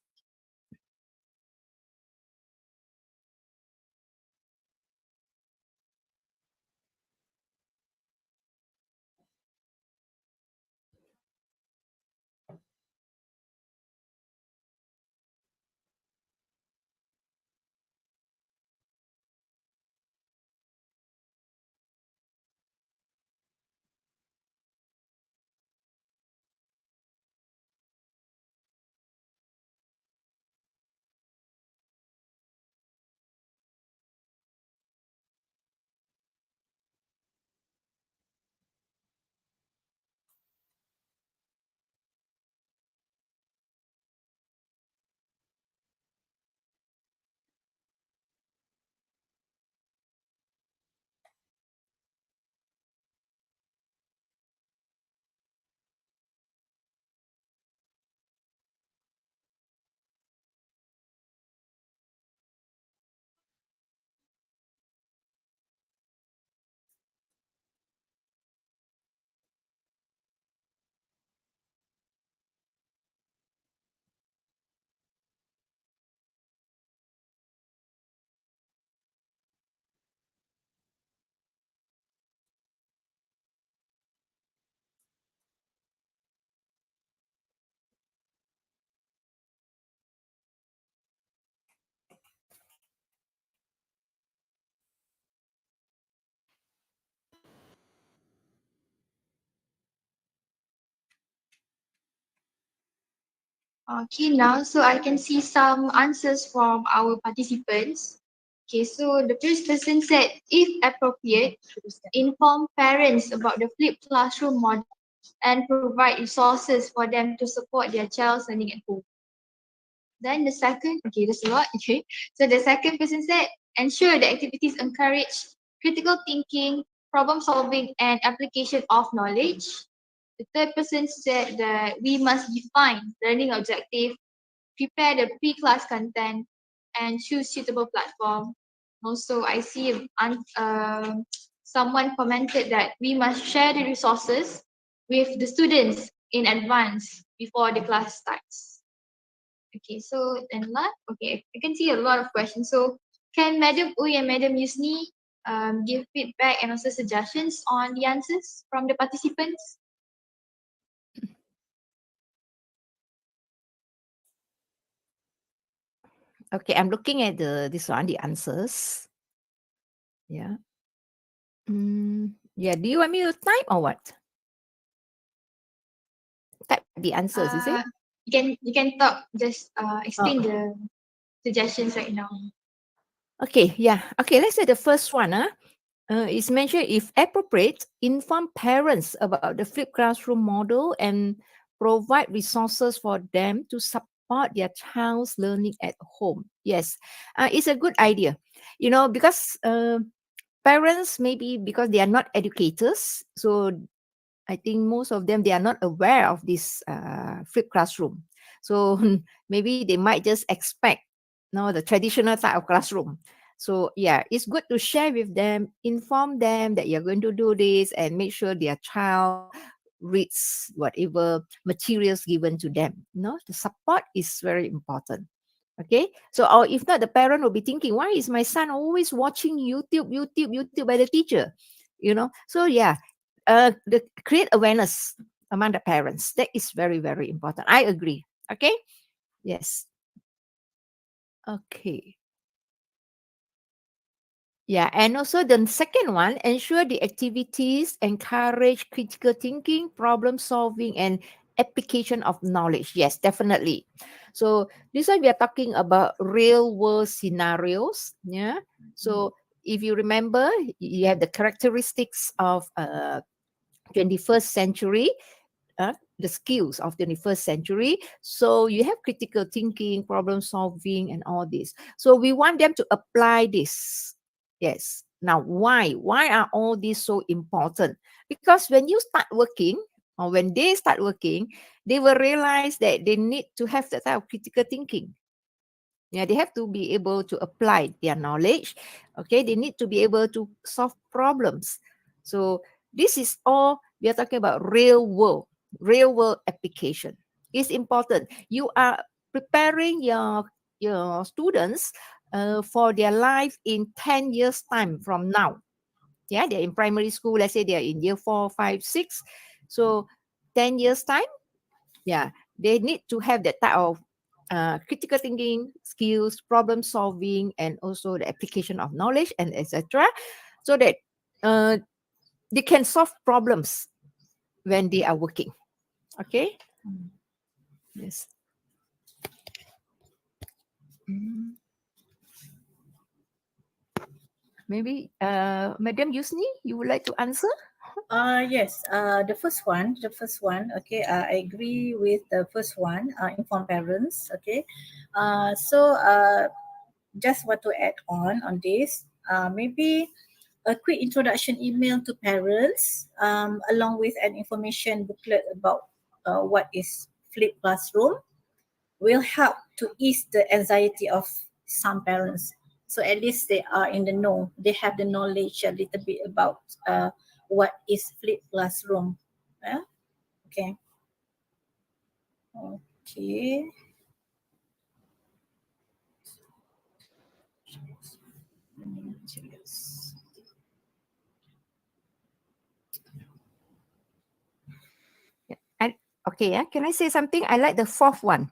Okay, now so I can see some answers from our participants. Okay, so the first person said, if appropriate, inform parents about the flipped classroom model and provide resources for them to support their child's learning at home. Then the second, okay, that's a lot. Okay, so the second person said, ensure the activities encourage critical thinking, problem solving, and application of knowledge. The third person said that we must define learning objective, prepare the pre-class content, and choose suitable platform. Also, I see someone commented that we must share the resources with the students in advance before the class starts. Okay, so and last, okay, I can see a lot of questions. So can Madam Uy and Madam Yusni give feedback and also suggestions on the answers from the participants? Okay, I'm looking at this one, the answers. Yeah. Yeah. Do you want me to type or what? Type the answers, is it? You can talk, just explain the suggestions right now. Okay, yeah. Okay, let's say the first one. It's mentioned, if appropriate, inform parents about the flipped classroom model and provide resources for them to support their child's learning at home. Yes, it's a good idea. You know, because parents, maybe because they are not educators, so I think most of them, they are not aware of this flipped classroom. So maybe they might just expect, the traditional type of classroom. So yeah, it's good to share with them, inform them that you're going to do this, and make sure their child reads whatever materials given to them. The support is very important. Okay, so or if not, the parent will be thinking, why is my son always watching YouTube by the teacher? So yeah, create awareness among the parents. That is very, very important. I agree. Okay. Yes. Okay. Yeah, and also the second one, ensure the activities encourage critical thinking, problem solving, and application of knowledge. Yes, definitely. So this one we are talking about real world scenarios. Yeah. So if you remember, you have the characteristics of 21st century, the skills of 21st century. So you have critical thinking, problem solving, and all this. So we want them to apply this. Yes. Now, why? Why are all these so important? Because when you start working, or when they start working, they will realize that they need to have that type of critical thinking. Yeah, they have to be able to apply their knowledge. Okay, they need to be able to solve problems. So this is all we are talking about real world application. It's important. You are preparing your students for their life in 10 years time from now. Yeah, they're in primary school. Let's say they're in year 4, 5, 6. So 10 years time, yeah, they need to have that type of critical thinking skills, problem solving, and also the application of knowledge and etc. So that they can solve problems when they are working. Okay. Yes. Maybe Madam Yusni, you would like to answer? Yes, the first one, okay, I agree with the first one, inform parents, okay. Just want to add on this, maybe a quick introduction email to parents, along with an information booklet about what is flipped classroom, will help to ease the anxiety of some parents. So at least they are in the know. They have the knowledge a little bit about what is flipped classroom. Yeah? Okay. Okay. And okay, yeah. Can I say something? I like the fourth one.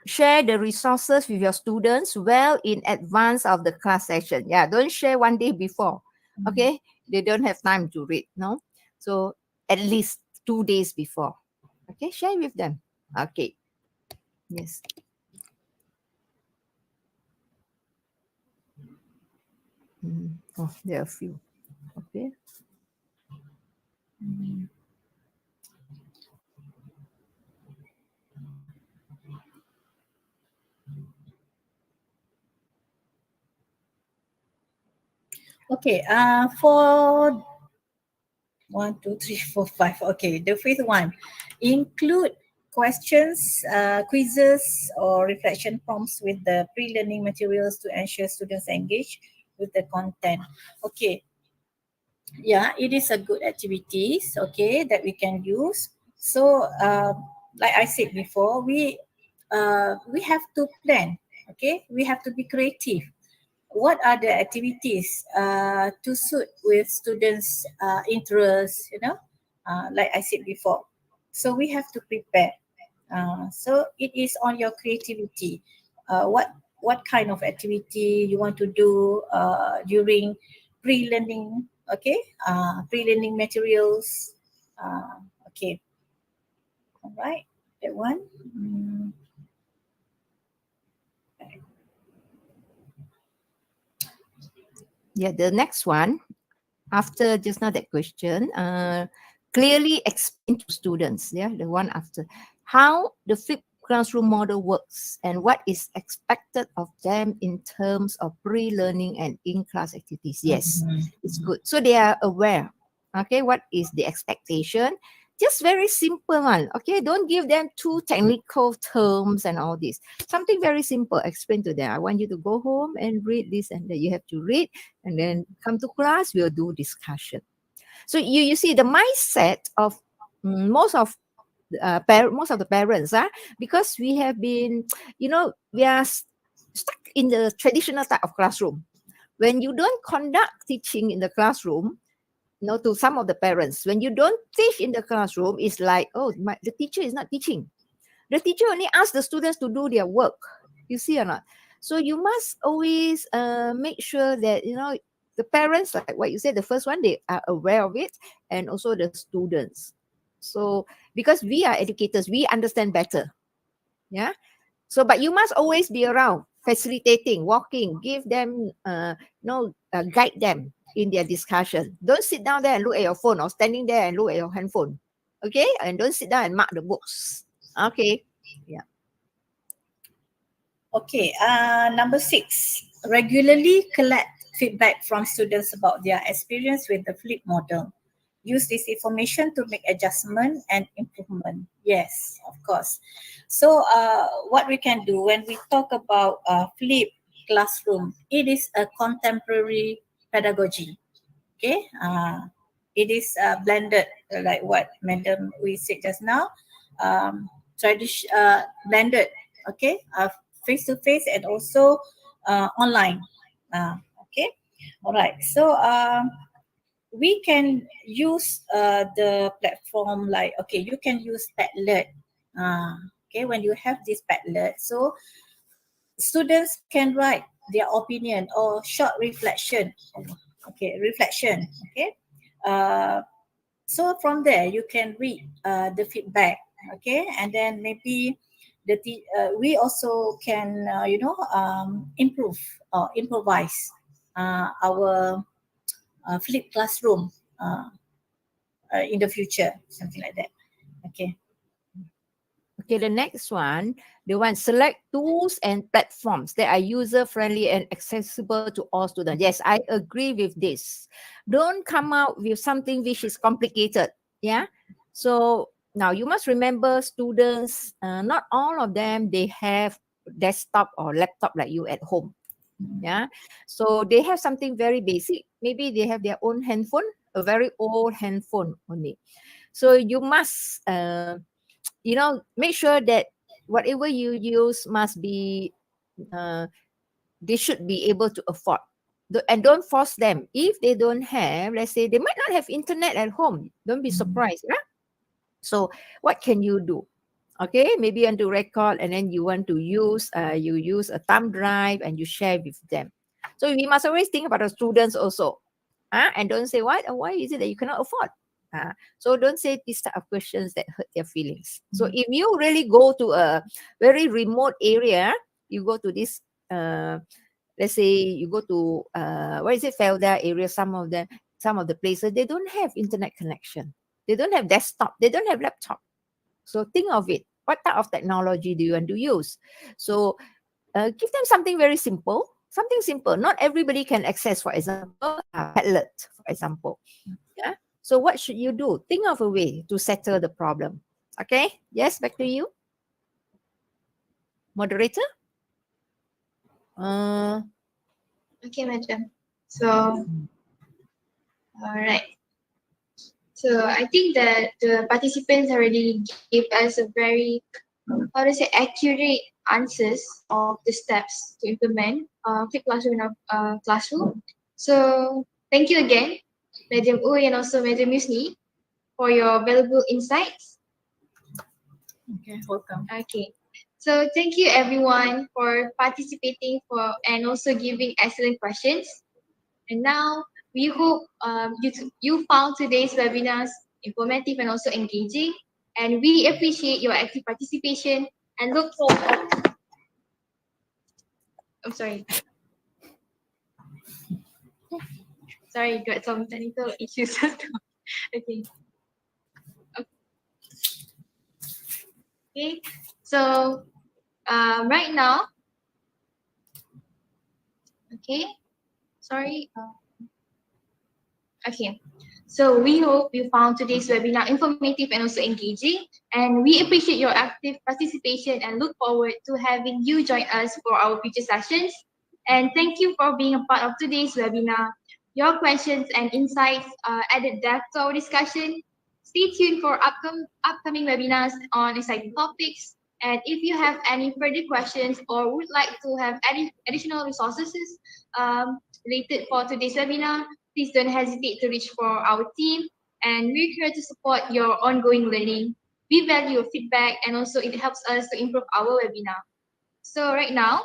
Share the resources with your students well in advance of the class session. Yeah, don't share one day before. Okay, they don't have time to read. No, so at least 2 days before. Okay, share with them. Okay, yes. Oh, there are a few. Okay. Okay, for 1, 2, 3, 4, 5. Okay, the fifth one, include questions, quizzes, or reflection prompts with the pre-learning materials to ensure students engage with the content. Okay, yeah, it is a good activities, okay, that we can use. So like I said before, we have to plan, okay, we have to be creative. What are the activities to suit with students interests, like I said before. So we have to prepare. So it is on your creativity. What kind of activity you want to do during pre-learning? Okay, pre-learning materials. Okay, all right, that one. Mm, Yeah, the next one, after just now that question, clearly explain to students, yeah, the one after, how the flipped classroom model works and what is expected of them in terms of pre-learning and in-class activities. Yes, it's good. So they are aware, okay, what is the expectation. Just very simple one, okay? Don't give them too technical terms and all this. Something very simple, explain to them. I want you to go home and read this and that. You have to read and then come to class, we'll do discussion. So you see the mindset of most of most of the parents, because we have been, we are stuck in the traditional type of classroom. When you don't conduct teaching in the classroom, to some of the parents, when you don't teach in the classroom, it's like, oh, the teacher is not teaching. The teacher only asks the students to do their work. You see or not? So you must always make sure that, the parents, like what you said, the first one, they are aware of it, and also the students. So because we are educators, we understand better. Yeah. So, but you must always be around, facilitating, walking, give them, guide them in their discussion. Don't sit down there and look at your phone, or standing there and look at your handphone. Okay. And don't sit down and mark the books. Okay. Yeah. Okay, number 6, regularly collect feedback from students about their experience with the flip model. Use this information to make adjustment and improvement. Yes, of course. So what we can do when we talk about flip classroom, it is a contemporary pedagogy. Okay, it is blended, like what Madam we said just now, blended. Okay, face to face and also online. Okay, all right. So we can use the platform, like, okay, you can use Padlet. Okay, when you have this Padlet, so students can write their opinion or short reflection. Okay, reflection. Okay, uh, so from there you can read the feedback. Okay, and then maybe we also can improve or improvise our flipped classroom in the future, something like that. Okay. Okay, the next one, the one, select tools and platforms that are user-friendly and accessible to all students. Yes, I agree with this. Don't come out with something which is complicated. Yeah. So now you must remember, students, not all of them, they have desktop or laptop like you at home. Yeah. So they have something very basic. Maybe they have their own handphone, a very old handphone only. So you must make sure that whatever you use must be, they should be able to afford. And don't force them. If they don't have, let's say they might not have internet at home, don't be surprised. Yeah? So what can you do? Okay, maybe you want to record and then you want to use, you use a thumb drive and you share with them. So we must always think about the students also. And don't say, why is it that you cannot afford? So don't say these type of questions that hurt their feelings. So if you really go to a very remote area, you go to this, let's say you go to, what is it, Felda area, some of the places, they don't have internet connection. They don't have desktop. They don't have laptop. So think of it. What type of technology do you want to use? So give them something very simple, Something simple. Not everybody can access, for example, Padlet, for example. Yeah. So what should you do? Think of a way to settle the problem. Okay. Yes, back to you. Moderator? Okay, madam. So, all right. So I think that the participants already gave us a very, accurate answers of the steps to implement flip classroom in our classroom. So thank you again, Madam Uy and also Madam Yusni, for your valuable insights. Okay, welcome. Okay. So thank you everyone for participating and also giving excellent questions. And now we hope you found today's webinars informative and also engaging. And we appreciate your active participation and look forward. I'm sorry. Sorry, got some technical issues. Okay. Okay. So right now, okay. Sorry. Okay. So we hope you found today's webinar informative and also engaging. And we appreciate your active participation and look forward to having you join us for our future sessions. And thank you for being a part of today's webinar. Your questions and insights added depth to our discussion. Stay tuned for upcoming webinars on exciting topics. And if you have any further questions or would like to have any additional resources related for today's webinar, please don't hesitate to reach for our team, and we're here to support your ongoing learning. We value your feedback and also it helps us to improve our webinar. So right now,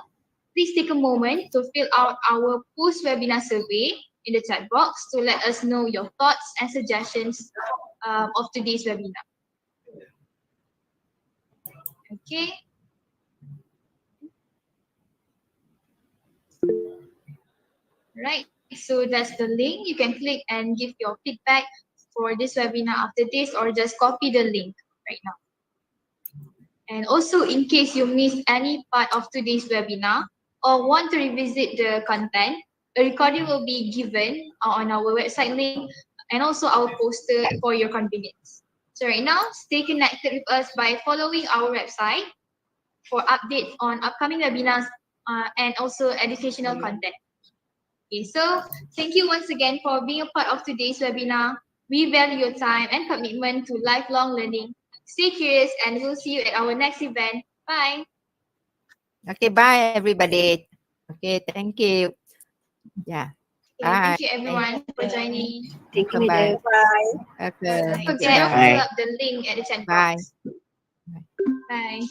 please take a moment to fill out our post-webinar survey in the chat box to let us know your thoughts and suggestions of today's webinar. Okay. Right. So that's the link. You can click and give your feedback for this webinar after this, or just copy the link right now. And also, in case you missed any part of today's webinar or want to revisit the content, a recording will be given on our website link and also our poster for your convenience. So right now, stay connected with us by following our website for updates on upcoming webinars and also educational content. Okay, so thank you once again for being a part of today's webinar. We value your time and commitment to lifelong learning. Stay curious and we'll see you at our next event. Bye. Okay, bye everybody. Okay, thank you. Yeah. Okay, Bye. thank you everyone for joining. Thank you, Bye. Bye. Okay. Don't Thank you. forget to Bye. fill up the link at the chat Bye. box. Bye.